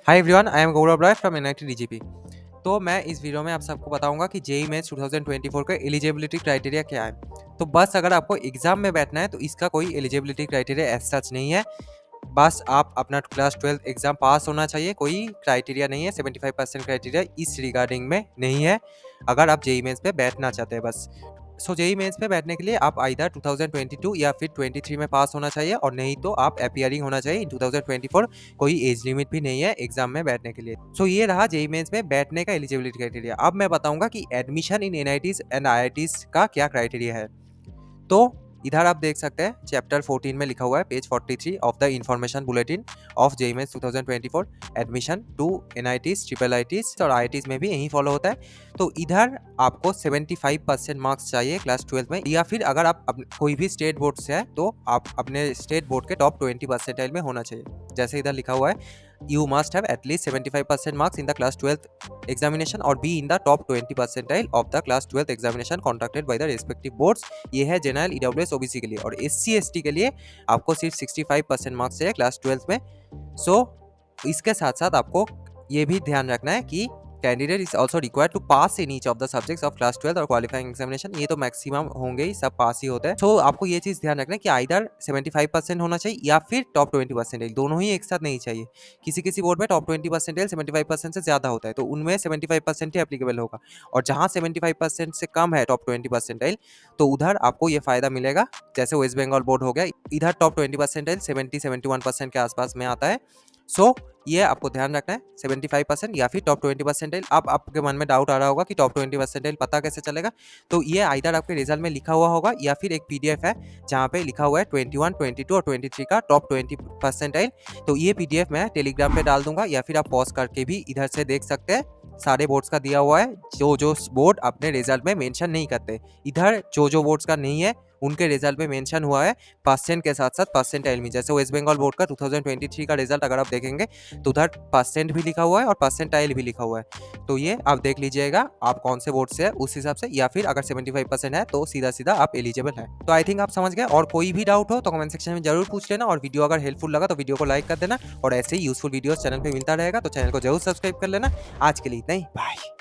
Hi everyone, I am Gaurav Rai from NIT DGP. तो मैं इस वीडियो में आप सबको बताऊंगा कि जेईई मेंस 2024 का एलिजिबिलिटी क्राइटेरिया क्या है। तो बस अगर आपको एग्जाम में बैठना है तो इसका कोई एलिजिबिलिटी क्राइटेरिया एज सच नहीं है। बस आप अपना क्लास 12 एग्जाम पास होना चाहिए, कोई क्राइटेरिया नहीं है। 75% क्राइटेरिया इस रिगार्डिंग में नहीं है अगर आप जेईई मेंस पे बैठना चाहते हैं बस। सो जेईई मेंस पे बैठने के लिए आप आइदर 2022 या फिर 23 में पास होना चाहिए, और नहीं तो आप अपीयरिंग होना चाहिए इन 2024। कोई एज लिमिट भी नहीं है एग्जाम में बैठने के लिए। सो ये रहा जेईई मेंस में बैठने का एलिजिबिलिटी क्राइटेरिया। अब मैं बताऊंगा कि admission in NITs and IITs का क्या क्राइटेरिया है। तो इधर आप देख सकते हैं चैप्टर 14 में लिखा हुआ है, page 43 of the information bulletin of JEE mains 2024 admission to NITs, triple ITs और आईआईटीज में भी यही फॉलो होता है। तो इधर आपको 75% मार्क्स चाहिए क्लास 12 में, या फिर अगर आप कोई भी स्टेट बोर्ड से है तो आप अपने स्टेट बोर्ड के टॉप 20 परसेंटाइल में होना चाहिए। जैसे इधर लिखा हुआ है, you must have at least 75% marks in the class 12th examination or be in the top 20 percentile of the class 12th examination conducted by the respective boards। ये है जनरल, ईडब्ल्यूएस, ओबीसी के लिए। और एससी एसटी के लिए आपको सिर्फ 65% marks चाहिए क्लास 12 में। सो इसके साथ साथ आपको ये भी ध्यान रखना है कि candidate is also required to pass in each of the subjects of class 12 और क्वालिफाइंग एग्जामिनेशन। ये तो मैक्सिमम होंगे ही, सब पास ही होते हैं। सो आपको ये चीज ध्यान रखना है कि आइदर 75% होना चाहिए या फिर टॉप 20 परसेंटेज, दोनों ही एक साथ नहीं चाहिए। किसी किसी बोर्ड में टॉप 20 परसेंटेज 75% से ज्यादा होता है, तो उनमें 75% ही एप्लीकेबल होगा। और जहां 75% से कम है टॉप 20 परसेंटेज, तो उधर आपको ये फायदा मिलेगा। जैसे वेस्ट बंगाल बोर्ड हो गया, इधर टॉप 20 परसेंटेज 70-71% के आसपास में आता है। सो ये आपको ध्यान रखना है, 75% या फिर टॉप 20 परसेंटेज। अब आपके मन में डाउट आ रहा होगा कि टॉप 20 परसेंटेज पता कैसे चलेगा। तो ये आइदर आपके रिजल्ट में लिखा हुआ होगा या फिर एक पीडीएफ है जहाँ पे लिखा हुआ है 21, 22 और 23 का टॉप 20 परसेंटेज। तो ये पीडीएफ मैं टेलीग्राम पे डाल दूंगा, या फिर आप पॉज करके भी इधर से देख सकते हैं। सारे बोर्ड्स का दिया हुआ है, जो बोर्ड अपने रिजल्ट में मेंशन नहीं करते। इधर जो बोर्ड्स का नहीं है उनके रिजल्ट में मेंशन हुआ है परसेंट के साथ साथ परसेंटाइल में। जैसे वेस्ट बंगाल बोर्ड का 2023 का रिजल्ट अगर आप देखेंगे तो उधर परसेंट भी लिखा हुआ है और परसेंटाइल भी लिखा हुआ है। तो ये आप देख लीजिएगा आप कौन से बोर्ड से है उस हिसाब से, या फिर अगर 75% है तो सीधा सीधा आप एलिजिबल है। तो आई थिंक आप समझ गए। और कोई भी डाउट हो तो कमेंट सेक्शन में जरूर पूछ लेना, और वीडियो अगर हेल्पफुल लगा तो वीडियो को लाइक कर देना। और ऐसे ही यूजफुल वीडियोस चैनल पे मिलता रहेगा, तो चैनल को जरूर सब्सक्राइब कर लेना। आज के लिए इतना ही, बाय।